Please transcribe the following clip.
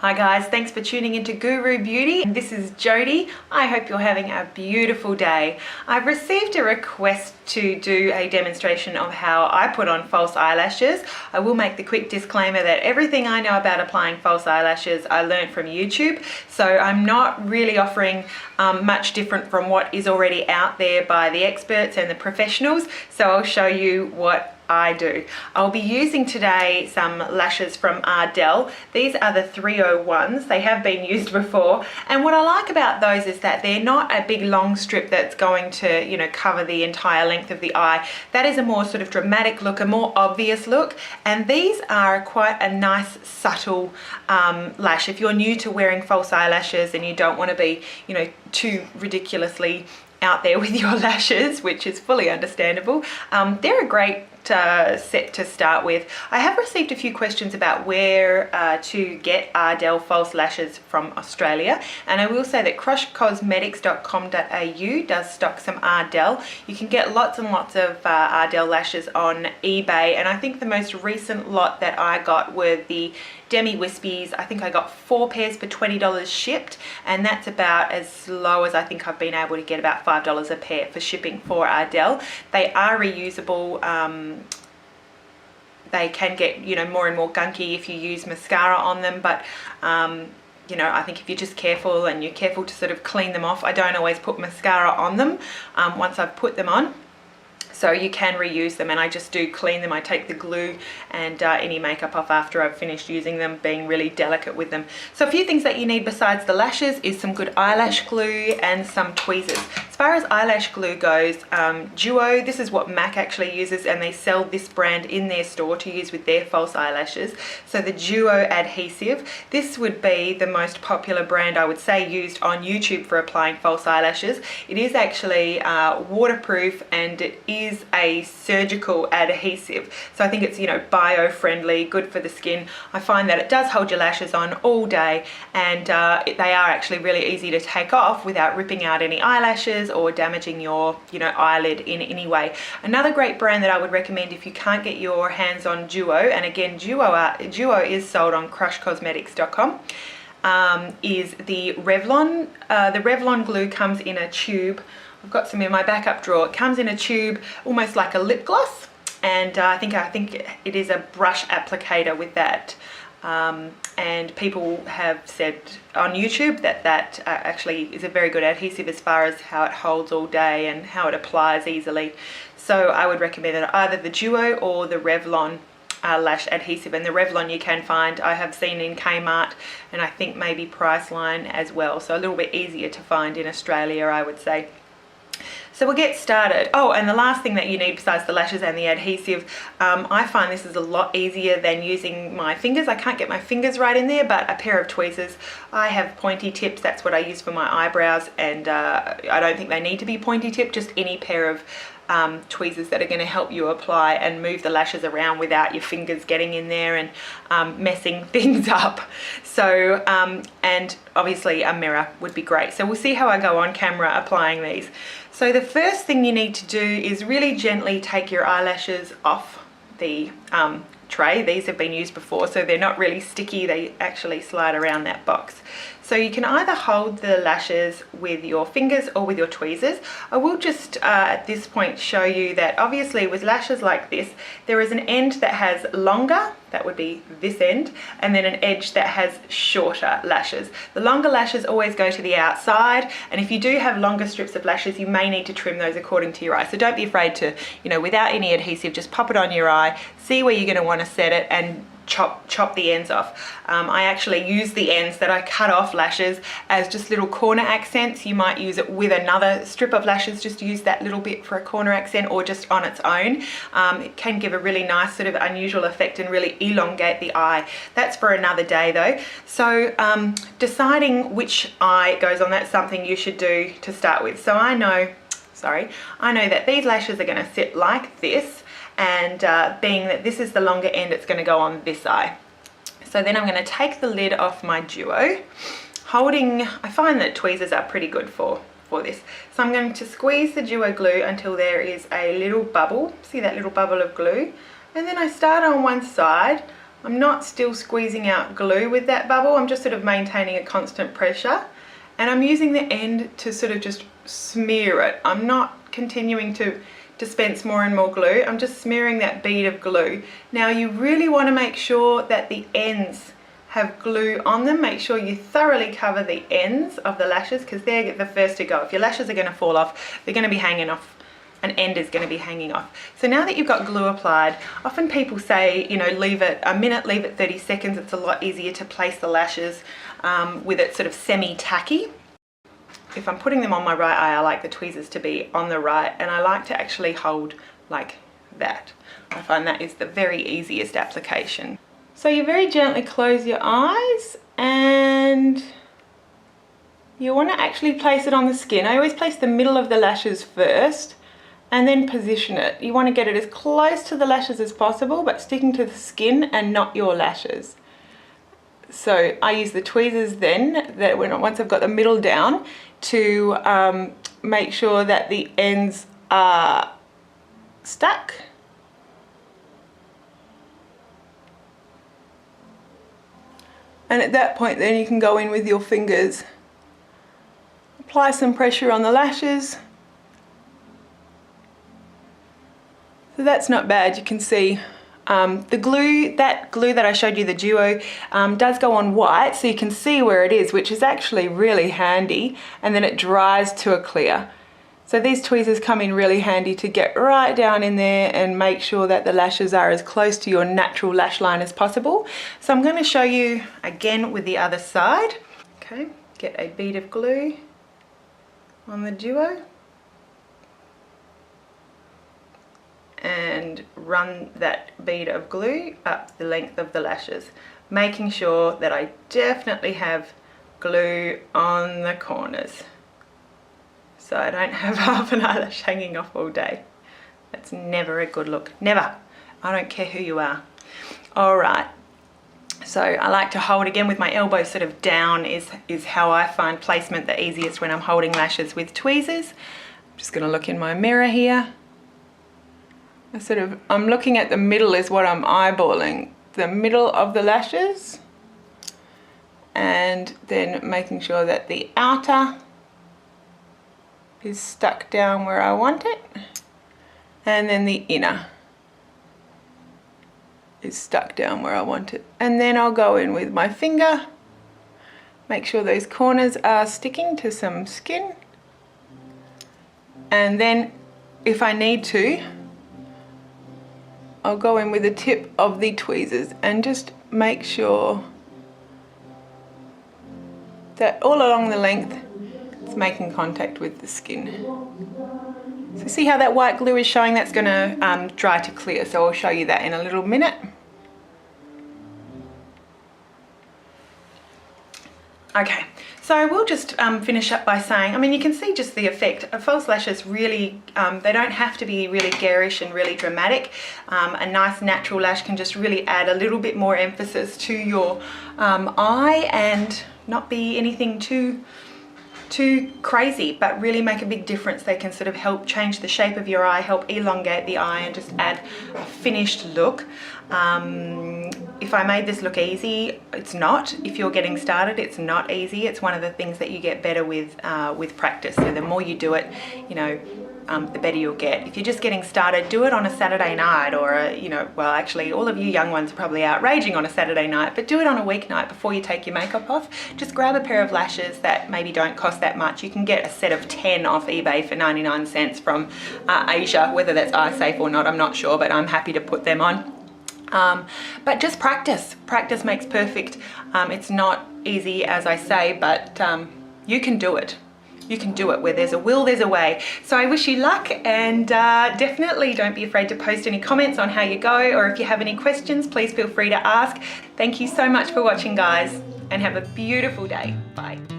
Hi guys, thanks for tuning into Guru Beauty. This is Jody. I hope you're having a beautiful day. I've received a request to do a demonstration of how I put on false eyelashes. I will make the quick disclaimer that everything I know about applying false eyelashes I learned from YouTube, so I'm not really offering much different from what is already out there by the experts and the professionals, so I'll show you what I do. I'll be using today some lashes from Ardell. These are the 301s. They have been used before, and what I like about those is that they're not a big long strip that's going to, you know, cover the entire length of the eye. That is a more sort of dramatic look, a more obvious look, and these are quite a nice subtle lash. If you're new to wearing false eyelashes and you don't want to be, you know, too ridiculously out there with your lashes, which is fully understandable, they're a great set to start with. I have received a few questions about where to get Ardell false lashes from Australia, and I will say that crushcosmetics.com.au does stock some Ardell. You can get lots and lots of Ardell lashes on eBay, and I think the most recent lot that I got were the Demi Wispies. I think I got 4 pairs for $20 shipped, and that's about as low as I think I've been able to get, about $5 a pair for shipping for Ardell. They are reusable. They can get, you know, more and more gunky if you use mascara on them, but you know, I think if you're just careful and you're careful to sort of clean them off. I don't always put mascara on them once I've put them on, so you can reuse them, and I just do clean them. I take the glue and any makeup off after I've finished using them, being really delicate with them. So a few things that you need besides the lashes is some good eyelash glue and some tweezers. As far as eyelash glue goes, Duo, this is what MAC actually uses, and they sell this brand in their store to use with their false eyelashes. So the Duo adhesive, this would be the most popular brand I would say used on YouTube for applying false eyelashes. It is actually waterproof, and it is a surgical adhesive, so I think it's, you know, bio-friendly, good for the skin. I find that it does hold your lashes on all day, and they are actually really easy to take off without ripping out any eyelashes or damaging your, you know, eyelid in any way. Another great brand that I would recommend if you can't get your hands on Duo, and again Duo is sold on crushcosmetics.com, is the Revlon. The Revlon glue comes in a tube. I've got some in my backup drawer. It comes in a tube, almost like a lip gloss, and I think it is a brush applicator with that. And people have said on YouTube that that actually is a very good adhesive as far as how it holds all day and how it applies easily. So I would recommend it, either the Duo or the Revlon lash adhesive. And the Revlon you can find, I have seen in Kmart, and I think maybe Priceline as well, so a little bit easier to find in Australia, I would say. So we'll get started. Oh, and the last thing that you need besides the lashes and the adhesive, I find this is a lot easier than using my fingers. I can't get my fingers right in there, but a pair of tweezers. I have pointy tips, that's what I use for my eyebrows, and I don't think they need to be pointy tipped, just any pair of tweezers that are going to help you apply and move the lashes around without your fingers getting in there and messing things up. So and obviously a mirror would be great. So we'll see how I go on camera applying these. So the first thing you need to do is really gently take your eyelashes off the tray. These have been used before, so they're not really sticky. They actually slide around that box. So you can either hold the lashes with your fingers or with your tweezers. I will just at this point show you that obviously with lashes like this, there is an end that has longer, that would be this end, and then an edge that has shorter lashes. The longer lashes always go to the outside, and if you do have longer strips of lashes, you may need to trim those according to your eye. So don't be afraid to, you know, without any adhesive, just pop it on your eye, see where you're going to want to set it, and chop the ends off. I actually use the ends that I cut off lashes as just little corner accents. You might use it with another strip of lashes, just use that little bit for a corner accent, or just on its own. It can give a really nice sort of unusual effect and really elongate the eye. That's for another day though. So deciding which eye goes on, that's something you should do to start with. So I know that these lashes are going to sit like this, and being that this is the longer end, it's going to go on this eye. So then I'm going to take the lid off my Duo, holding, I find that tweezers are pretty good for this. So I'm going to squeeze the Duo glue until there is a little bubble. See that little bubble of glue? And then I start on one side, I'm not still squeezing out glue with that bubble, I'm just sort of maintaining a constant pressure, and I'm using the end to sort of just smear it. I'm not continuing to dispense more and more glue, I'm just smearing that bead of glue. Now you really want to make sure that the ends have glue on them. Make sure you thoroughly cover the ends of the lashes because they're the first to go. If your lashes are going to fall off, they're going to be hanging off. An end is going to be hanging off. So now that you've got glue applied, often people say, you know, leave it a minute, leave it 30 seconds. It's a lot easier to place the lashes with it sort of semi-tacky. If I'm putting them on my right eye, I like the tweezers to be on the right, and I like to actually hold like that. I find that is the very easiest application. So you very gently close your eyes and you want to actually place it on the skin. I always place the middle of the lashes first and then position it. You want to get it as close to the lashes as possible, but sticking to the skin and not your lashes. So I use the tweezers then, once I've got the middle down, to make sure that the ends are stuck. And at that point then you can go in with your fingers, apply some pressure on the lashes. So that's not bad. You can see the glue, that glue that I showed you, the duo, does go on white, so you can see where it is, which is actually really handy, and then it dries to a clear. So these tweezers come in really handy to get right down in there and make sure that the lashes are as close to your natural lash line as possible. So I'm going to show you again with the other side. Okay, get a bead of glue on the duo and run that bead of glue up the length of the lashes, making sure that I definitely have glue on the corners, so I don't have half an eyelash hanging off all day. That's never a good look, never. I don't care who you are. All right, so I like to hold again with my elbow sort of down is how I find placement the easiest when I'm holding lashes with tweezers. I'm just gonna look in my mirror here. I'm looking at the middle is what I'm eyeballing, the middle of the lashes, and then making sure that the outer is stuck down where I want it, and then the inner is stuck down where I want it. And then I'll go in with my finger, make sure those corners are sticking to some skin, and then if I need to, I'll go in with the tip of the tweezers and just make sure that all along the length it's making contact with the skin. So see how that white glue is showing? That's going to dry to clear, so I'll show you that in a little minute. Okay, so we'll just finish up by saying, I mean, you can see just the effect. False lashes really, they don't have to be really garish and really dramatic. A nice natural lash can just really add a little bit more emphasis to your eye and not be anything too crazy, but really make a big difference. They can sort of help change the shape of your eye, help elongate the eye, and just add a finished look. If I made this look easy, it's not. If you're getting started, it's not easy. It's one of the things that you get better with practice. So the more you do it, you know, the better you'll get. If you're just getting started, do it on a Saturday night, or well, actually all of you young ones are probably out raging on a Saturday night, but do it on a weeknight before you take your makeup off. Just grab a pair of lashes that maybe don't cost that much. You can get a set of 10 off eBay for 99 cents from Asia, whether that's eye safe or not, I'm not sure, but I'm happy to put them on. But just practice. Practice makes perfect. It's not easy, as I say, but you can do it. You can do it. Where there's a will, there's a way. So I wish you luck, and definitely don't be afraid to post any comments on how you go, or if you have any questions, please feel free to ask. Thank you so much for watching, guys, and have a beautiful day. Bye.